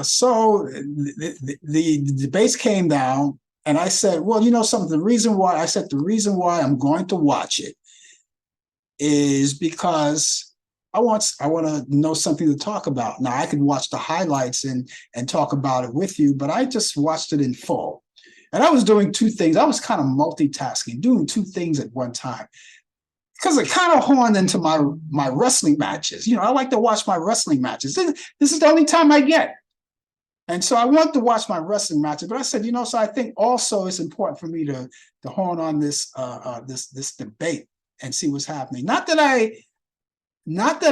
so the debates came down, and I said, well, you know something, the reason why I'm going to watch it is because I want to know something to talk about. Now, I could watch the highlights and talk about it with you, but I just watched it in full. And I was doing two things. I was kind of multitasking, doing two things at one time, because it kind of horned into my wrestling matches. You know, I like to watch my wrestling matches. This is the only time I get. And so I wanted to watch my wrestling matches, but I said, so I think also it's important for me to hone on this this debate and see what's happening. Not that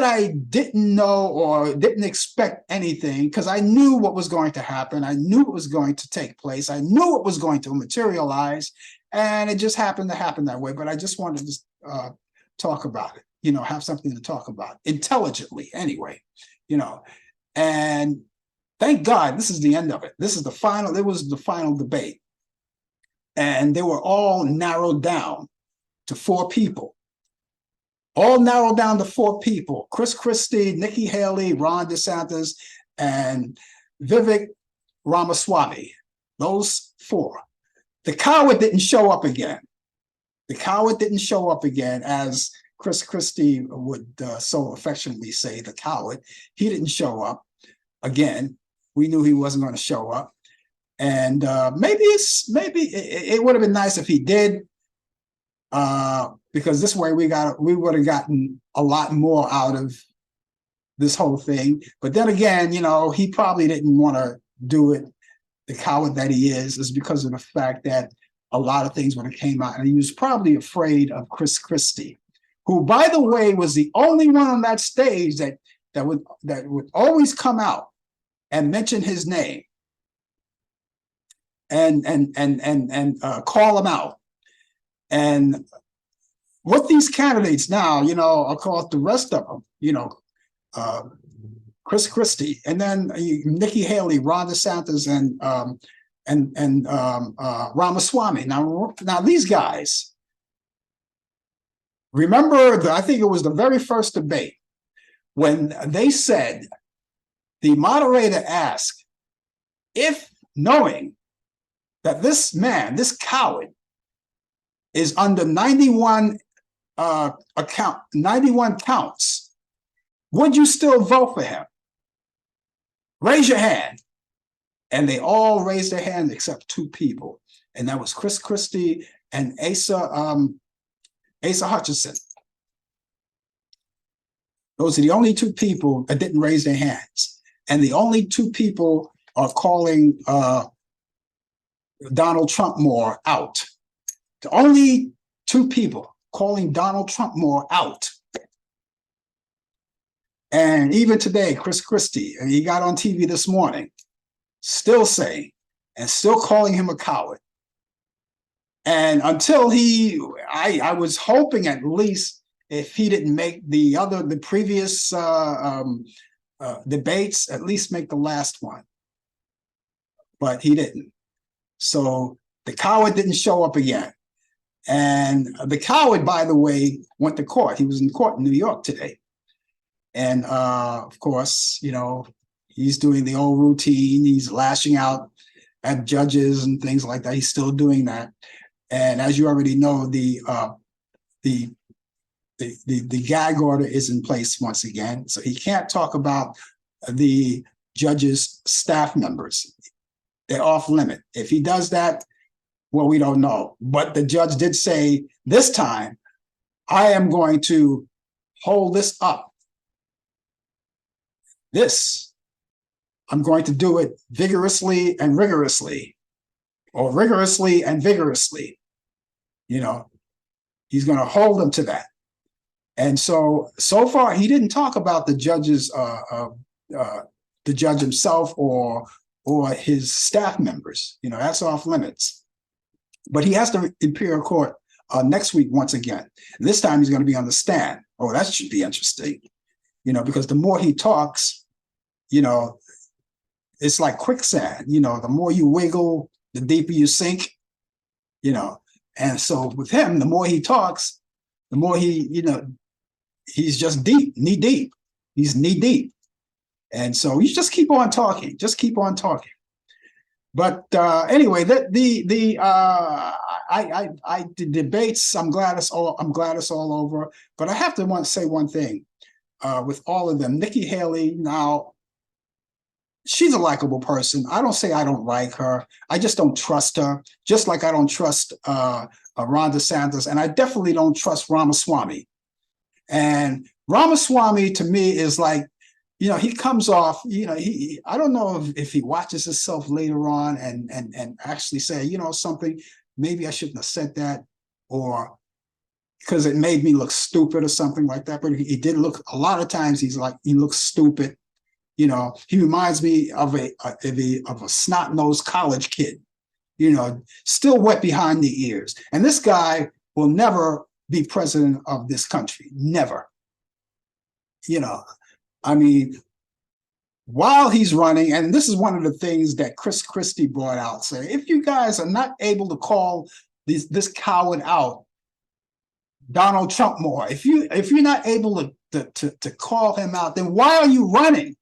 I didn't know or didn't expect anything, because I knew what was going to happen. I knew what was going to take place. I knew what was going to materialize, and it just happened to happen that way. But I just wanted to talk about it, have something to talk about intelligently anyway, and thank God this is the end of it. This is the final, it was the final debate. And they were all narrowed down to 4 people. All narrowed down to 4 people: Chris Christie, Nikki Haley, Ron DeSantis, and Vivek Ramaswamy. Those 4. The coward didn't show up again. The coward didn't show up again, as Chris Christie would so affectionately say, the coward. He didn't show up again. We knew he wasn't going to show up. And maybe it would have been nice if he did, because this way we would have gotten a lot more out of this whole thing. But then again, he probably didn't want to do it. The coward that he is because of the fact that a lot of things would have came out, and he was probably afraid of Chris Christie, who, by the way, was the only one on that stage that would always come out and mention his name and call him out. And with these candidates now, of course, the rest of them, Chris Christie, and then Nikki Haley, Ron DeSantis, and Ramaswamy. Now these guys, remember, I think it was the very first debate when they said, the moderator asked if, knowing that this man, this coward, is under 91 counts, would you still vote for him? Raise your hand. And they all raised their hand except 2 people, and that was Chris Christie and Asa Hutchinson. Those are the only 2 people that didn't raise their hands. And the only 2 people are calling Donald Trump more out. The only 2 people calling Donald Trump more out. And even today, Chris Christie, and he got on TV this morning, still saying and still calling him a coward. And until I was hoping at least, if he didn't make the previous debates, at least make the last one. But he didn't. So the coward didn't show up again. And the coward, by the way, went to court. He was in court in New York today. And of course, he's doing the old routine. He's lashing out at judges and things like that. He's still doing that. And as you already know, the gag order is in place once again. So he can't talk about the judge's staff members. They're off limit. If he does that, well, we don't know. But the judge did say this time, I am going to hold this up. I'm going to do it vigorously and rigorously, or rigorously and vigorously. He's going to hold them to that. And so far, he didn't talk about the judge's, the judge himself or his staff members. That's off limits. But he has to appear in court next week once again. And this time he's going to be on the stand. Oh, that should be interesting. Because the more he talks, it's like quicksand. The more you wiggle, the deeper you sink. And so with him, the more he talks, the more he's just knee deep. He's knee deep. And so you just keep on talking. Just keep on talking. But anyway, the debates. I'm glad it's all over. But I have to say one thing with all of them. Nikki Haley, now, she's a likable person. I don't say I don't like her. I just don't trust her. Just like I don't trust Ron DeSantis, and I definitely don't trust Ramaswamy. And Ramaswamy, to me, is like he comes off, I don't know if he watches himself later on and actually say, something, maybe I shouldn't have said that, or because it made me look stupid or something like that. But he did look, a lot of times he looks stupid. He reminds me of a snot-nosed college kid, still wet behind the ears. And this guy will never be president of this country. Never. I mean, while he's running, and this is one of the things that Chris Christie brought out, say, if you guys are not able to call this coward out, Donald Trump, more, if you're not able to call him out, then why are you running?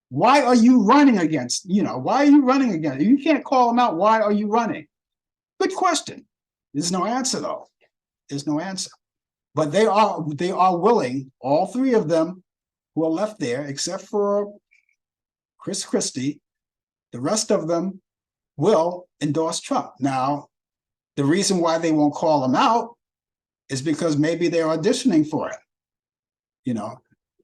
Why are you running against, why are you running against? If you can't call him out, why are you running? Good question. There's no answer, though. There's no answer. But they are willing, all three of them who are left there, except for Chris Christie, the rest of them will endorse Trump. Now, the reason why they won't call him out is because maybe they're auditioning for it.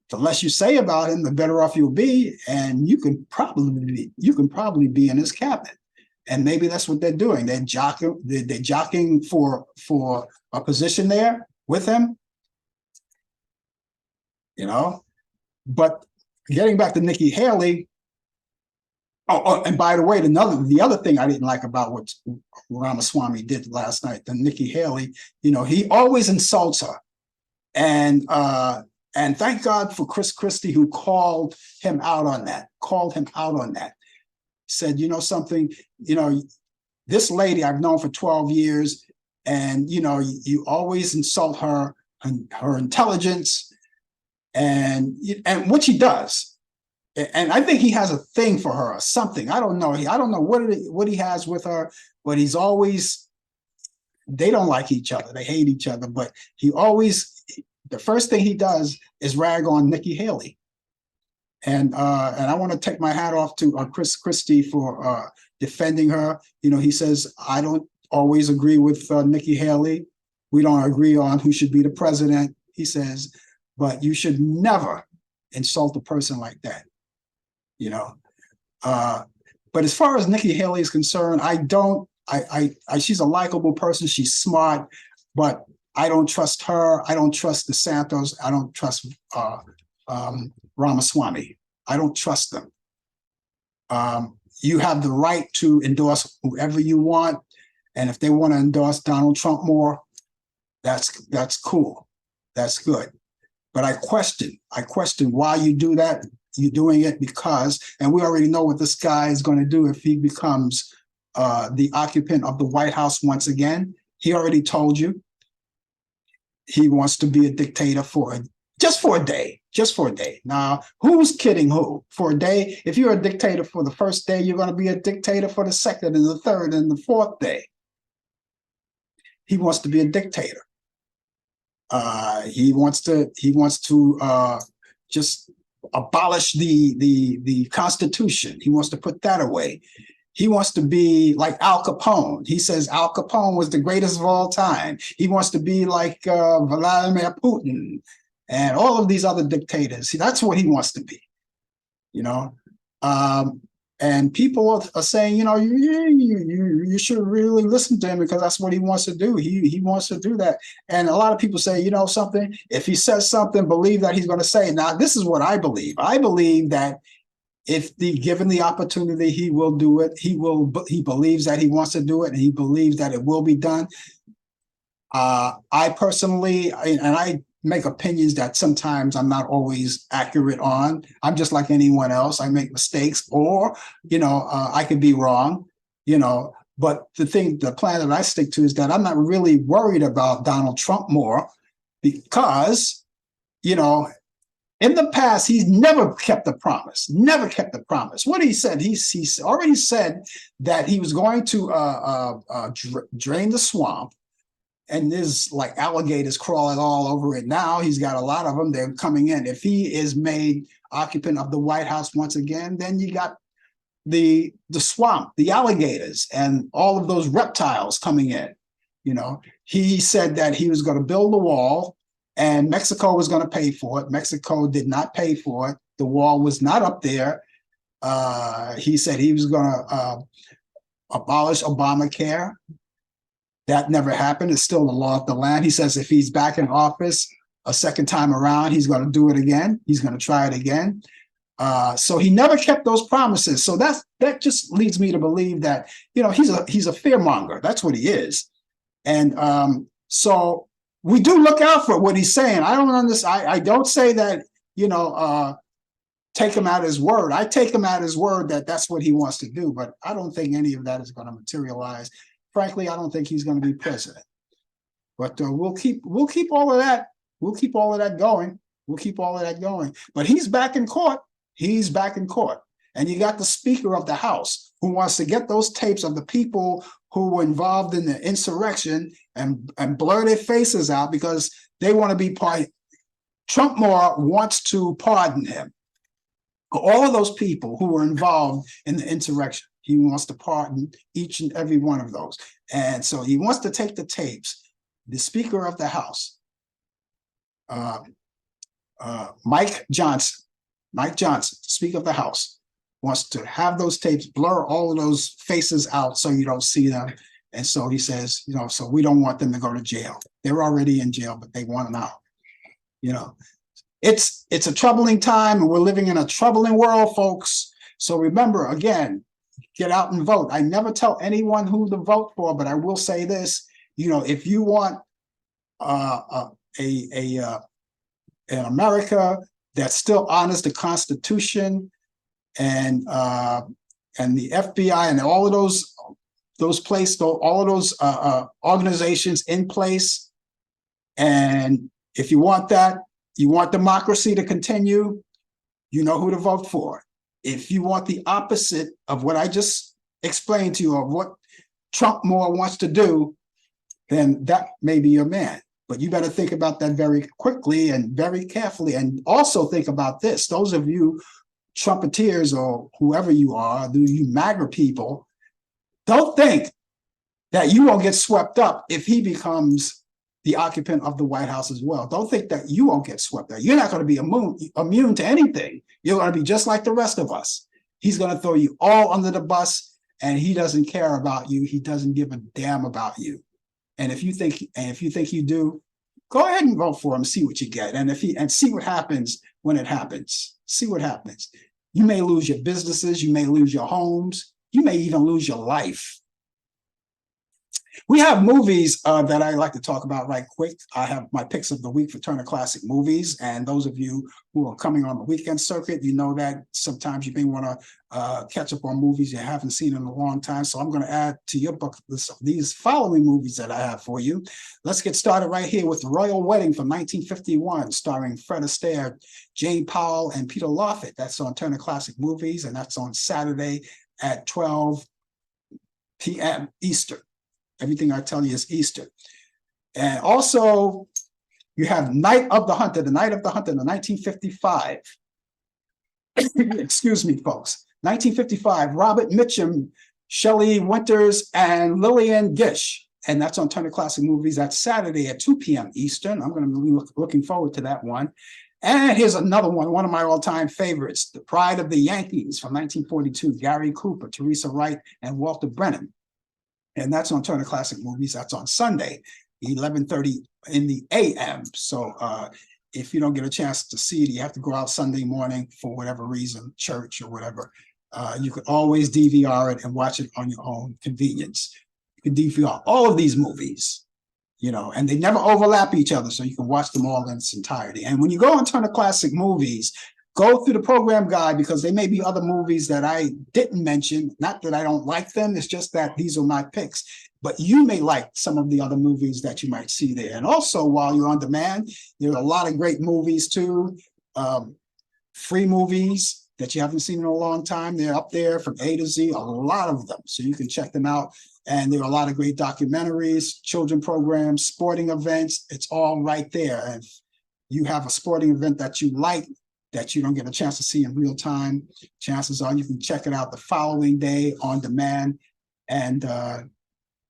The less you say about him, the better off you'll be, and you can probably be in his cabinet. And maybe that's what they're doing. They're jockeying for a position there with him. But getting back to Nikki Haley. Oh, and by the way, the other thing I didn't like about what Ramaswamy did last night, the Nikki Haley, he always insults her. And thank God for Chris Christie, who called him out on that, Said, something, this lady I've known for 12 years, and, you always insult her intelligence and what she does. And I think he has a thing for her or something. I don't know. I don't know what he has with her, but he's always, they don't like each other. They hate each other, but the first thing he does is rag on Nikki Haley. And I want to take my hat off to Chris Christie for defending her. He says, I don't always agree with Nikki Haley. We don't agree on who should be the president, he says, but you should never insult a person like that. But as far as Nikki Haley is concerned, she's a likable person. She's smart, but I don't trust her. I don't trust DeSantis. I don't trust Ramaswamy. I don't trust them. You have the right to endorse whoever you want. And if they want to endorse Donald Trump more, that's cool. That's good. But I question why you do that. You're doing it because, and we already know what this guy is going to do if he becomes the occupant of the White House once again. He already told you he wants to be a dictator just for a day. Now, who's kidding who? For a day? If you're a dictator for the first day, you're going to be a dictator for the second and the third and the fourth day. He wants to be a dictator. He wants to just abolish the Constitution. He wants to put that away. He wants to be like Al Capone. He says Al Capone was the greatest of all time. He wants to be like Vladimir Putin and all of these other dictators. See, that's what he wants to be, and people are saying, you should really listen to him because that's what he wants to do. He wants to do that. And a lot of people say, something, if he says something, believe that he's going to say it. Now, this is what I believe. I believe that if given the opportunity, he will do it. He believes that he wants to do it, and he believes that it will be done. I personally, and I make opinions that sometimes I'm not always accurate on. I'm just like anyone else. I make mistakes, or, I could be wrong, but the plan that I stick to is that I'm not really worried about Donald Trump more because, in the past, he's never kept a promise, What he said, he's already said that he was going to drain the swamp. And there's like alligators crawling all over it now. He's got a lot of them. They're coming in. If he is made occupant of the White House once again, then you got the swamp, the alligators, and all of those reptiles coming in. He said that he was going to build a wall and Mexico was going to pay for it. Mexico did not pay for it. The wall was not up there. He said he was going to abolish Obamacare. That never happened. It's still the law of the land. He says if he's back in office a second time around, he's going to do it again. He's going to try it again. So he never kept those promises. So that just leads me to believe that, you know, he's a fearmonger. That's what he is. And so we do look out for what he's saying. I don't understand. I don't say that, you know, take him at his word. I take him at his word that that's what he wants to do, but I don't think any of that is going to materialize. Frankly, I don't think he's going to be president. But we'll keep all of that. We'll keep all of that going. We'll keep all of that going. But he's back in court. He's back in court. And you got the Speaker of the House who wants to get those tapes of the people who were involved in the insurrection and blur their faces out because they want to be part. Trump wants to pardon him. All of those people who were involved in the insurrection, he wants to pardon each and every one of those. And so he wants to take the tapes. The Speaker of the House, Mike Johnson, Speaker of the House, wants to have those tapes, blur all of those faces out so you don't see them. And so he says, you know, so we don't want them to go to jail. They're already in jail, but they want them out. You know, it's a troubling time, and we're living in a troubling world, folks. So remember, again, get out and vote. I never tell anyone who to vote for, but I will say this: you know, if you want an America that still honors the Constitution and the FBI and all of those organizations in place, and if you want that, you want democracy to continue, you know who to vote for. If you want the opposite of what I just explained to you, of what Trump more wants to do, then that may be your man. But you better think about that very quickly and very carefully. And also think about this. Those of you Trumpeteers or whoever you are, you MAGA people, don't think that you won't get swept up if he becomes the occupant of the White House as well. Don't think that you won't get swept up. You're not going to be immune to anything. You're going to be just like the rest of us. He's going to throw you all under the bus, and he doesn't care about you. He doesn't give a damn about you. And if you think you do, go ahead and vote for him. See what you get, and see what happens when it happens. See what happens. You may lose your businesses. You may lose your homes. You may even lose your life. We have movies that I like to talk about right quick. I have my picks of the week for Turner Classic Movies. And those of you who are coming on the weekend circuit, you know that sometimes you may want to catch up on movies you haven't seen in a long time. So I'm going to add to your bucket list of these following movies that I have for you. Let's get started right here with The Royal Wedding from 1951, starring Fred Astaire, Jane Powell, and Peter Lawford. That's on Turner Classic Movies, and that's on Saturday at 12 p.m. Eastern. Everything I tell you is Easter. And also, you have Night of the Hunter, the 1955. Excuse me, folks. 1955, Robert Mitchum, Shelley Winters, and Lillian Gish. And that's on Turner Classic Movies. That's Saturday at 2 p.m. Eastern. I'm going to be looking forward to that one. And here's another one of my all-time favorites, The Pride of the Yankees from 1942, Gary Cooper, Teresa Wright, and Walter Brennan. And that's on Turner Classic Movies. That's on Sunday, 11:30 in the a.m. So if you don't get a chance to see it, you have to go out Sunday morning for whatever reason, church or whatever. You can always DVR it and watch it on your own convenience. You can DVR all of these movies, you know, and they never overlap each other, so you can watch them all in its entirety. And when you go on Turner Classic Movies, go through the program guide, because there may be other movies that I didn't mention. Not that I don't like them, it's just that these are my picks. But you may like some of the other movies that you might see there. And also, while you're on demand, there are a lot of great movies too. Free movies that you haven't seen in a long time. They're up there from A to Z, a lot of them. So you can check them out. And there are a lot of great documentaries, children programs, sporting events. It's all right there. And if you have a sporting event that you like, that you don't get a chance to see in real time, chances are you can check it out the following day on demand, and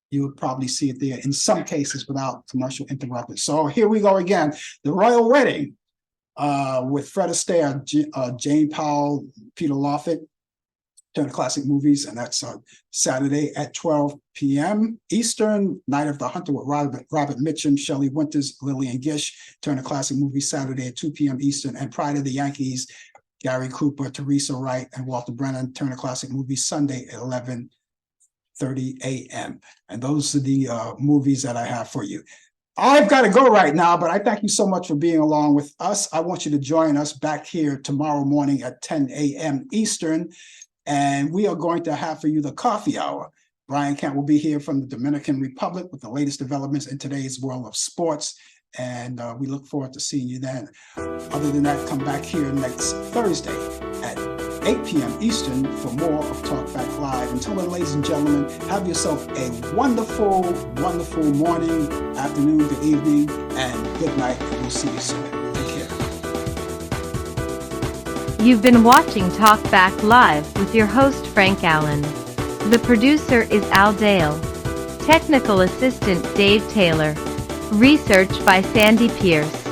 you would probably see it there in some cases without commercial interruption. So here we go again, The Royal Wedding, with Fred Astaire, Jane Powell, Peter Lawford, Turner Classic Movies, and that's Saturday at 12 p.m. Eastern. Night of the Hunter with Robert Mitchum, Shelley Winters, Lillian Gish, Turner Classic Movies, Saturday at 2 p.m. Eastern. And Pride of the Yankees, Gary Cooper, Teresa Wright, and Walter Brennan, Turner Classic Movies, Sunday at 11:30 a.m. And those are the movies that I have for you. I've got to go right now, but I thank you so much for being along with us. I want you to join us back here tomorrow morning at 10 a.m. Eastern. And we are going to have for you the coffee hour. Brian Kemp will be here from the Dominican Republic with the latest developments in today's world of sports. And we look forward to seeing you then. Other than that, come back here next Thursday at 8 p.m. Eastern for more of Talk Back Live. Until then, ladies and gentlemen, have yourself a wonderful, wonderful morning, afternoon, good evening, and good night. And we'll see you soon. You've been watching Talk Back Live with your host Frank Allen. The producer is Al Dale. Technical assistant Dave Taylor. Research by Sandy Pierce.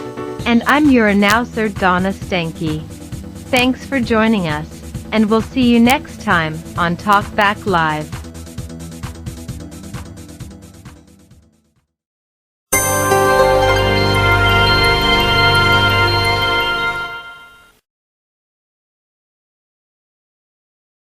And I'm your announcer Donna Stenke. Thanks for joining us, and we'll see you next time on Talk Back Live.